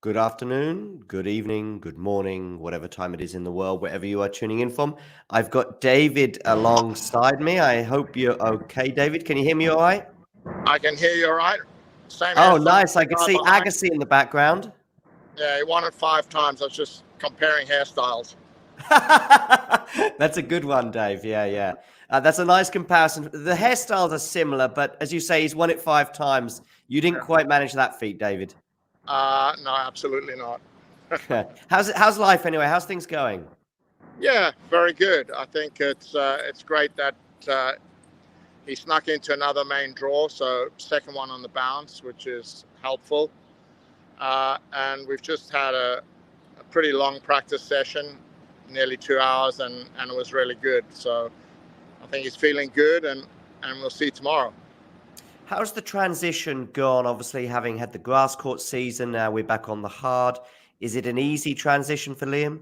Good afternoon, good evening, good morning, whatever time it is in the world, wherever you are tuning in from. I've got David alongside me. I hope you're okay, David. Can you hear me all right? I can hear you all right. Same Oh, hairstyle nice. I could guy see behind. Agassi in the background. Yeah, he won it 5 times. I was just comparing hairstyles. That's a good one, Dave. Yeah, yeah. That's a nice comparison. The hairstyles are similar, but as you say, he's won it 5 times. You didn't Yeah. quite manage that feat, David. No, absolutely not. How's life anyway? How's things going? Yeah, very good. I think it's great that uh, he snuck into another main draw, so second one on the bounce, which is helpful. And we've just had a pretty long practice session, nearly 2 hours, and it was really good. So I think he's feeling good, and we'll see tomorrow. How's the transition gone? Obviously, having had the grass court season, now we're back on the hard. Is it an easy transition for Liam?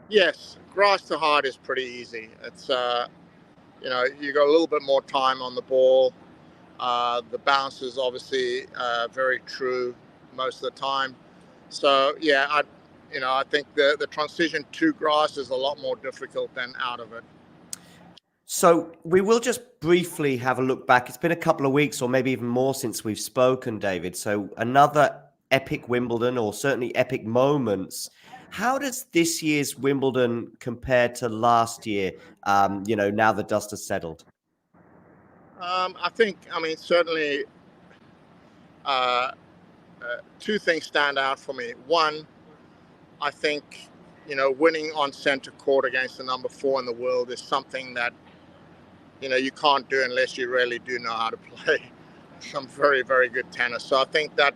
Yes, grass to hard is pretty easy. It's you got a little bit more time on the ball. The bounce is obviously very true most of the time. So yeah, I think the transition to grass is a lot more difficult than out of it. So we will just briefly have a look back. It's been a couple of weeks or maybe even more since we've spoken, David. So another epic Wimbledon, or certainly epic moments. How does this year's Wimbledon compare to last year? Now the dust has settled. I mean, certainly uh, two things stand out for me. One, I think winning on center court against the number four in the world is something that you can't do unless you really do know how to play some very, very good tennis. So I think that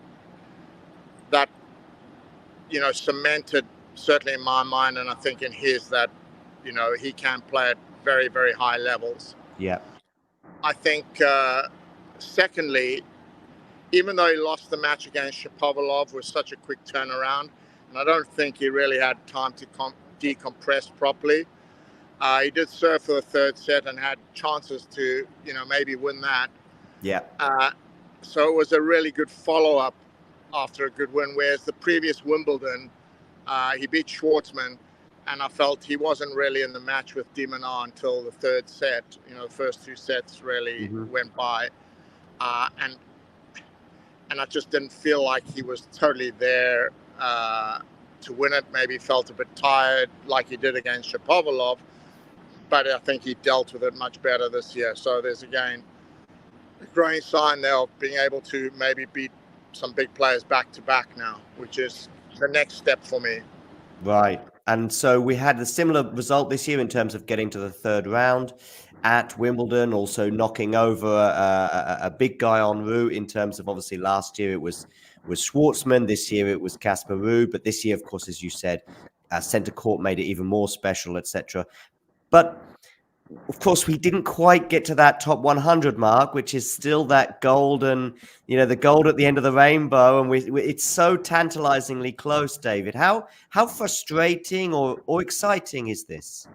cemented, certainly in my mind, and I think in his, that he can play at very, very high levels. Yeah. I think secondly, even though he lost the match against Shapovalov with such a quick turnaround, and I don't think he really had time to decompress properly. He did serve for the third set and had chances to, maybe win that. Yeah. So it was a really good follow-up after a good win. Whereas the previous Wimbledon, he beat Schwartzman, and I felt he wasn't really in the match with De Minaur until the third set. The first two sets really went by, and I just didn't feel like he was totally there to win it. Maybe felt a bit tired, like he did against Shapovalov. But I think he dealt with it much better this year. So there's again a growing sign there of being able to maybe beat some big players back to back now, which is the next step for me. Right. And so we had a similar result this year in terms of getting to the third round at Wimbledon, also knocking over a big guy en route in terms of, obviously last year it was Schwartzman, this year it was Casper Ruud, but this year, of course, as you said, centre court made it even more special, etc. But of course, we didn't quite get to that top 100 mark, which is still that golden, the gold at the end of the rainbow, and it's so tantalizingly close, David. How frustrating or exciting is this?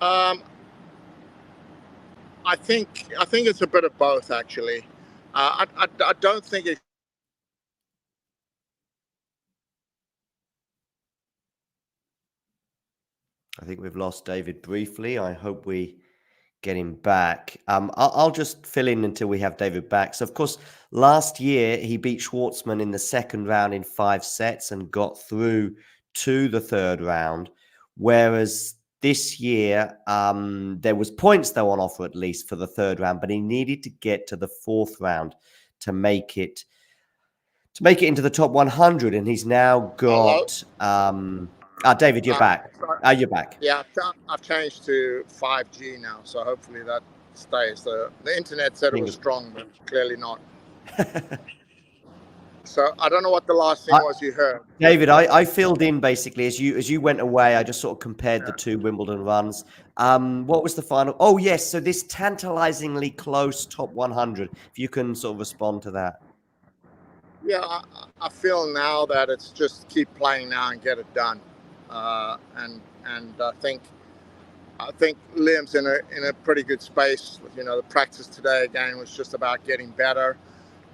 Um, I think it's a bit of both, actually. I don't think it. I think we've lost David briefly. I hope we get him back. I'll just fill in until we have David back. So, of course, last year he beat Schwartzman in the second round in 5 sets and got through to the third round. Whereas this year, there was points though on offer at least for the third round, but he needed to get to the fourth round to make it into the top 100, and he's now Hello. got. David, you're back. Sorry. You're back. Yeah, I've changed to 5G now, so hopefully that stays. The internet said it was strong, but clearly not. So I don't know what the last thing was you heard. David, I filled in basically as you went away. I just sort of compared the two Wimbledon runs. What was the final? Oh yes, so this tantalizingly close top 100. If you can sort of respond to that. Yeah, I feel now that it's just keep playing now and get it done. And I think Liam's in a pretty good space. The practice today again was just about getting better.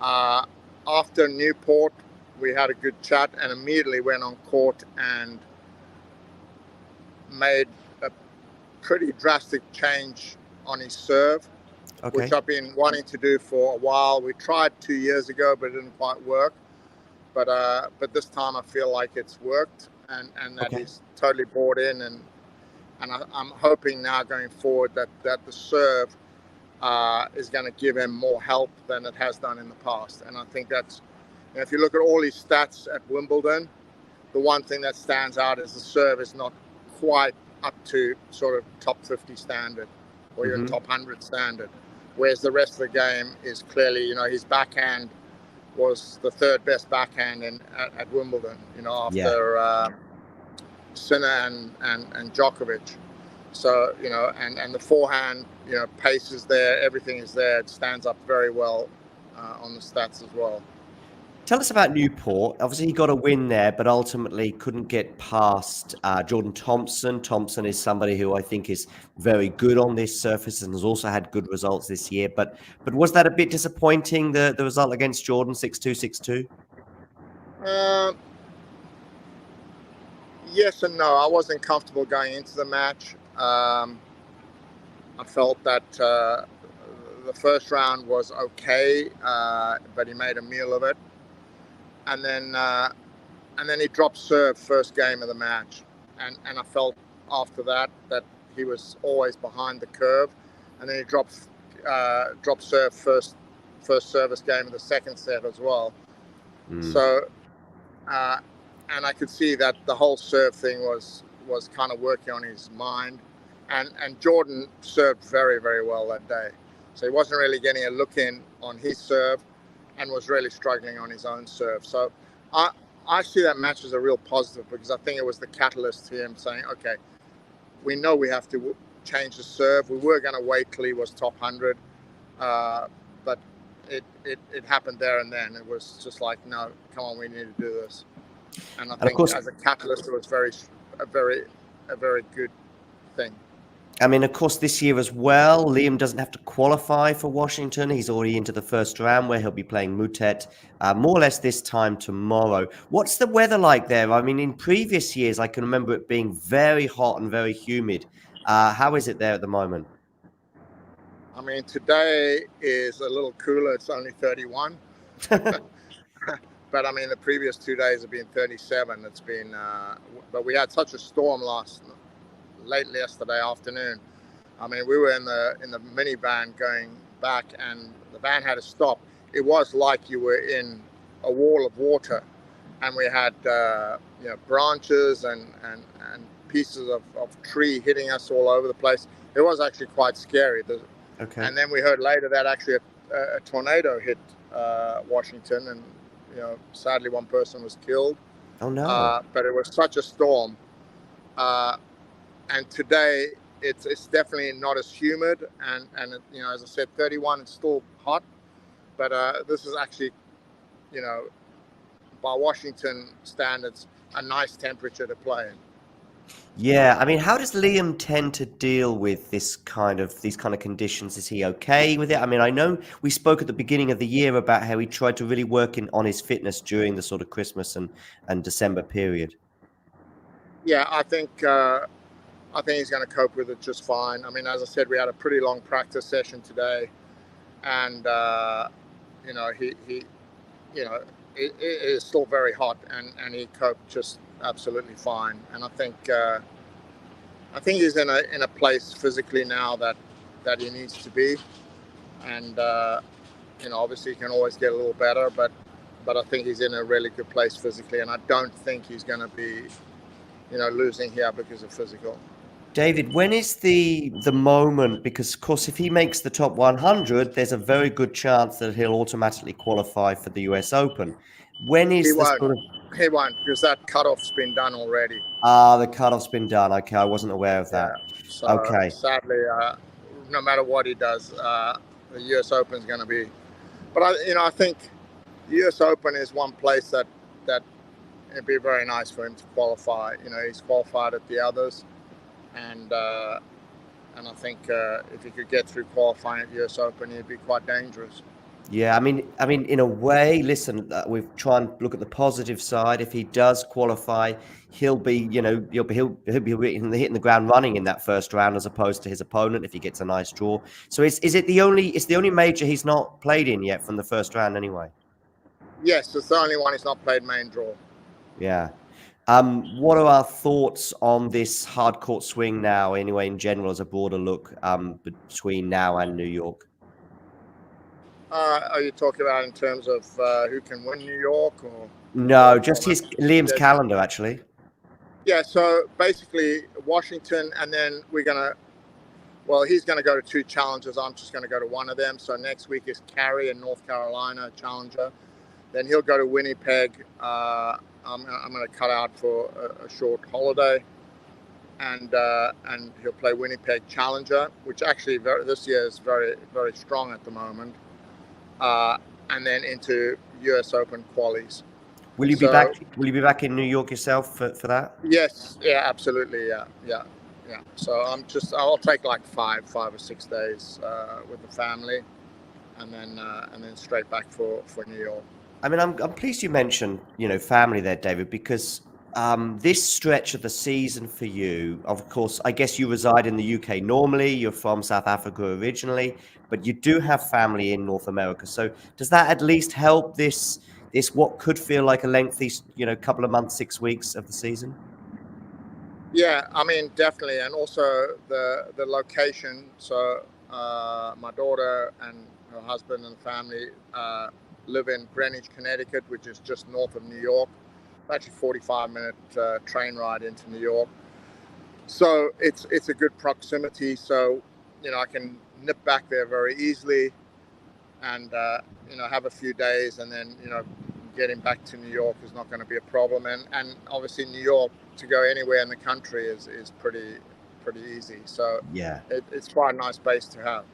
After Newport, we had a good chat, and immediately went on court and made a pretty drastic change on his serve, which Okay. I've been wanting to do for a while. We tried 2 years ago, but it didn't quite work. But this time I feel like it's worked, and that Okay. he's totally bought in, and I'm hoping now going forward that the serve is going to give him more help than it has done in the past. And I think that's, if you look at all his stats at Wimbledon, the one thing that stands out is the serve is not quite up to sort of top 50 standard or even top 100 standard, whereas the rest of the game is clearly, his backhand was the third best backhand at Wimbledon, Yeah. after Sinner and Djokovic. So, and the forehand, pace is there, everything is there. It stands up very well on the stats as well. Tell us about Newport. Obviously, he got a win there, but ultimately couldn't get past Jordan Thompson. Thompson is somebody who I think is very good on this surface and has also had good results this year. But was that a bit disappointing, the result against Jordan, 6-2, 6-2? Yes and no. I wasn't comfortable going into the match. I felt that the first round was okay, but he made a meal of it. And then he dropped serve first game of the match, and I felt after that he was always behind the curve, and then he dropped serve first service game of the second set as well. So and I could see that the whole serve thing was kind of working on his mind, and Jordan served very, very well that day, so he wasn't really getting a look in on his serve and was really struggling on his own serve. So I see that match as a real positive, because I think it was the catalyst to him saying, okay, we know we have to change the serve. We were going to wait till he was top 100, but it happened there and then. It was just like, no, come on, we need to do this. And I think, of course, as a catalyst, it was a very good thing. I mean, of course, this year as well, Liam doesn't have to qualify for Washington. He's already into the first round, where he'll be playing Mutet more or less this time tomorrow. What's the weather like there? I mean, in previous years, I can remember it being very hot and very humid. How is it there at the moment? I mean, today is a little cooler. It's only 31. But I mean, the previous 2 days have been 37. It's been, but we had such a storm late yesterday afternoon. I mean, we were in the minivan going back, and the van had to stop. It was like you were in a wall of water, and we had branches and pieces of tree hitting us all over the place. It was actually quite scary. Okay. And then we heard later that actually a tornado hit Washington, and sadly one person was killed. Oh no! But it was such a storm. And today it's definitely not as humid, and as I said, 31, it's still hot, but this is actually, by Washington standards, a nice temperature to play in. Yeah, I mean, how does Liam tend to deal with these kind of conditions? Is he okay with it? I mean, I know we spoke at the beginning of the year about how he tried to really work on his fitness during the sort of Christmas and December period. Yeah, I think he's going to cope with it just fine. I mean, as I said, we had a pretty long practice session today, and it is still very hot, and he coped just absolutely fine. And I think he's in a place physically now that he needs to be, and obviously he can always get a little better, but I think he's in a really good place physically, and I don't think he's going to be losing here because of physical. David, when is the moment? Because, of course, if he makes the top 100, there's a very good chance that he'll automatically qualify for the US Open. When is the sort of... He won't, because that cutoff's been done already. The cutoff's been done. Okay, I wasn't aware of that. Yeah. So okay. Sadly, no matter what he does, the US Open is going to be. But I think the US Open is one place that it'd be very nice for him to qualify. He's qualified at the others, and I think if he could get through qualifying at the US Open, he'd be quite dangerous. Yeah, I mean, in a way, listen, we've tried and look at the positive side. If he does qualify, he'll be, he'll be hitting the ground running in that first round, as opposed to his opponent if he gets a nice draw. So is it it's the only major he's not played in yet from the first round anyway? Yes, it's the only one he's not played main draw. Yeah. What are our thoughts on this hard court swing now, anyway, in general, as a broader look, between now and New York? Are you talking about in terms of who can win New York, or No, what just his I'm Liam's suggesting? calendar, actually. Yeah, so basically Washington, and then he's going to go to two challenges. I'm just going to go to one of them. So next week is Cary in North Carolina, challenger. Then he'll go to Winnipeg. I'm going to cut out for a short holiday, and he'll play Winnipeg Challenger, which actually this year is very, very strong at the moment. And then into US Open qualies. Will you be back? Will you be back in New York yourself for that? Yes, yeah, absolutely, yeah. So I'll take like 5 or 6 days with the family, and then straight back for New York. I mean, I'm pleased you mentioned, family there, David, because this stretch of the season for you, of course, I guess you reside in the UK normally. You're from South Africa originally, but you do have family in North America. So does that at least help this what could feel like a lengthy, couple of months, 6 weeks of the season? Yeah, I mean, definitely, and also the location. So my daughter and her husband and family live in Greenwich, Connecticut, which is just north of New York. Actually, 45-minute train ride into New York. So it's a good proximity. So I can nip back there very easily, and have a few days, and then getting back to New York is not going to be a problem. And obviously New York, to go anywhere in the country is pretty easy. So Yeah. it's quite a nice base to have.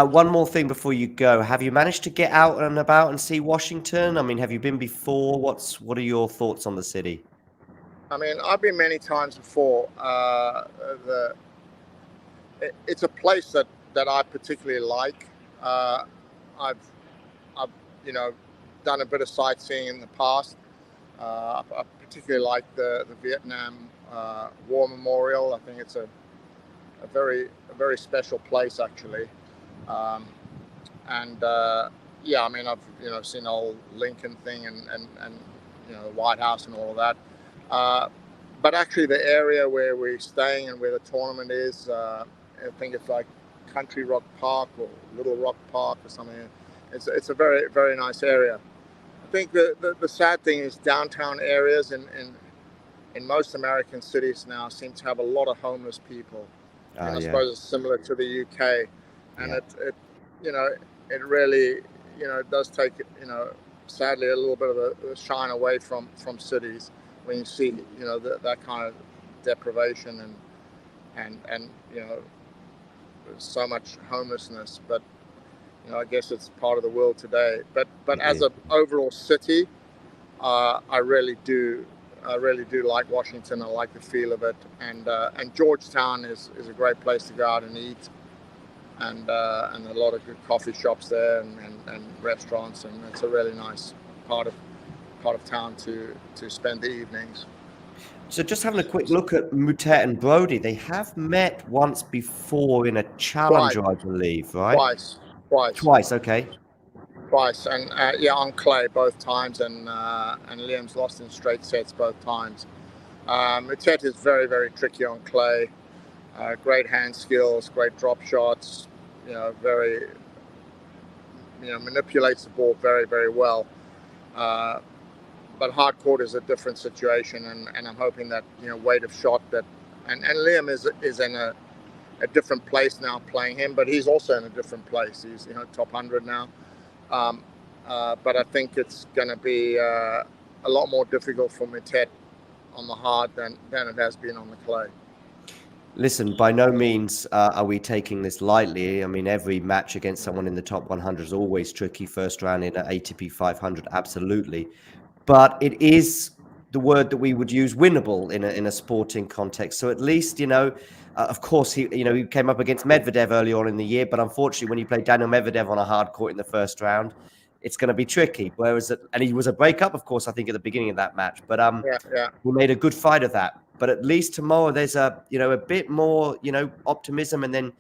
One more thing before you go. Have you managed to get out and about and see Washington? I mean, have you been before? What are your thoughts on the city? I mean, I've been many times before. It's a place that I particularly like. I've done a bit of sightseeing in the past. I particularly like the Vietnam War Memorial. I think it's a very special place, actually. Um, and yeah, I mean, I've seen the whole Lincoln thing, and the White House and all of that. But actually, the area where we're staying and where the tournament is, I think it's like Country Rock Park or Little Rock Park or something. It's a very, very nice area. I think the sad thing is downtown areas in most American cities now seem to have a lot of homeless people, and I Yeah. suppose it's similar to the UK, and Yeah. it really it does take sadly a little bit of a shine away from cities when you see that kind of deprivation and there's so much homelessness. But I guess it's part of the world today. But It as is. an overall city, I really do like Washington. I like the feel of it, and Georgetown is a great place to go out and eat, and a lot of good coffee shops there and restaurants, and it's a really nice part of town to spend the evenings. So just having a quick look at Mutet and Broady, they have met once before in a Twice, challenger, I believe, right? twice, twice, Twice, okay. twice, and yeah, on clay both times, and Liam's lost in straight sets both times. Mutet is very, very tricky on clay. Great hand skills, great drop shots. Very manipulates the ball very, very well. But hard court is a different situation, and I'm hoping that weight of shot that and Liam is in a different place now playing him, but he's also in a different place. He's top 100 now. But I think it's going to be a lot more difficult for Mutet on the hard than it has been on the clay. Listen, by no means are we taking this lightly. I mean, every match against someone in the top 100 is always tricky. First round in an ATP 500, absolutely. But it is the word that we would use, winnable in a sporting context. So at least, Of course, he came up against Medvedev early on in the year, but unfortunately, when you play Daniel Medvedev on a hard court in the first round, it's going to be tricky. And he was a breakup, of course, I think at the beginning of that match, but Yeah. we made a good fight of that. But at least tomorrow, there's a bit more optimism, and then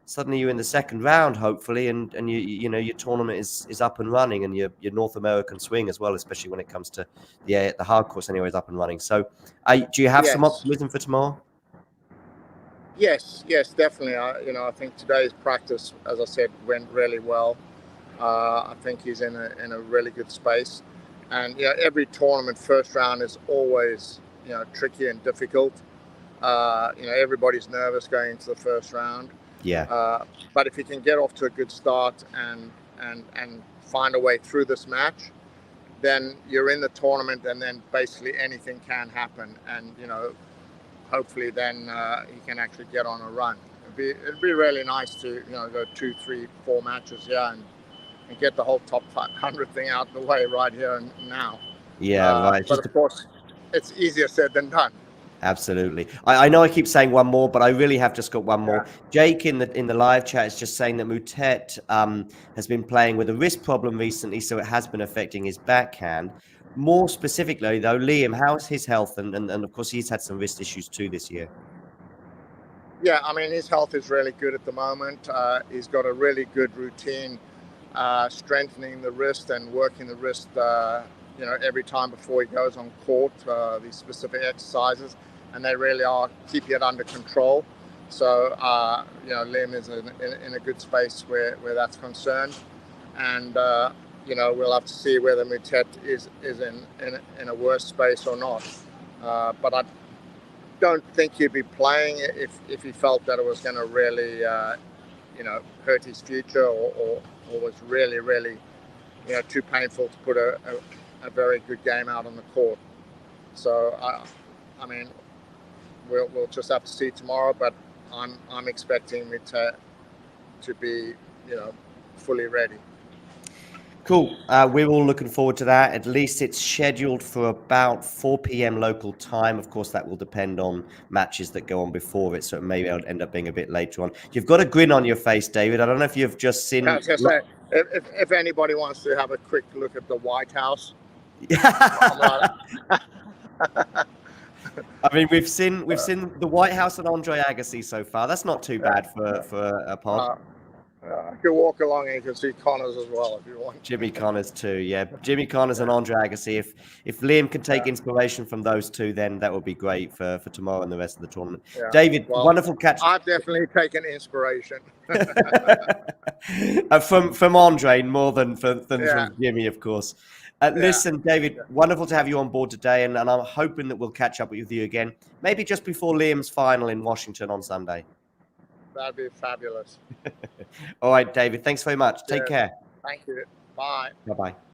suddenly you're in the second round, hopefully, and your tournament is up and running, and your North American swing as well, especially when it comes to the hard course anyway, is up and running. So, do you have some Yes. optimism for tomorrow? Yes, definitely. I think today's practice, as I said, went really well. I think he's in a really good space, and every tournament first round is always tricky and difficult. Everybody's nervous going into the first round. Yeah. But if he can get off to a good start and find a way through this match, then you're in the tournament, and then basically anything can happen. And hopefully then he can actually get on a run. It'd be really nice to go 2, 3, 4 matches and get the whole top 500 thing out of the way right here and now. Yeah, right. But of course, it's easier said than done. Absolutely. I know I keep saying one more, but I really have just got one more. Yeah. Jake in the live chat is just saying that Moutet has been playing with a wrist problem recently, so it has been affecting his backhand. More specifically, though, Liam, how's his health? And of course, he's had some wrist issues too this year. Yeah, I mean, his health is really good at the moment. He's got a really good routine, strengthening the wrist and working the wrist, every time before he goes on court, these specific exercises, and they really are keeping it under control. So, Liam is in a good space where that's concerned. And, we'll have to see whether Moutet is in a worse space or not. But I don't think he'd be playing if he felt that it was going to really, hurt his future or was really, really, too painful to put a very good game out on the court. So, I mean, we'll just have to see tomorrow. But I'm expecting Moutet to be, fully ready. Cool. We're all looking forward to that. At least it's scheduled for about 4 p.m. local time. Of course, that will depend on matches that go on before it, so maybe it'll end up being a bit later on. You've got a grin on your face, David. I don't know if you've just seen... I was going to say, if anybody wants to have a quick look at the White House... I mean, we've seen the White House and Andre Agassi so far. That's not too bad for a pod. I could walk along and you can see Connors as well if you want. Jimmy Connors too, yeah. Jimmy Connors and Andre Agassi. If Liam can take inspiration from those two, then that would be great for tomorrow and the rest of the tournament. Yeah. David, wonderful catch. I've definitely taken inspiration from Andre more than from Jimmy, of course. Listen, David, wonderful to have you on board today, and I'm hoping that we'll catch up with you again, maybe just before Liam's final in Washington on Sunday. That'd be fabulous. All right, David. Thanks very much. Take care. Thank you. Bye. Bye-bye.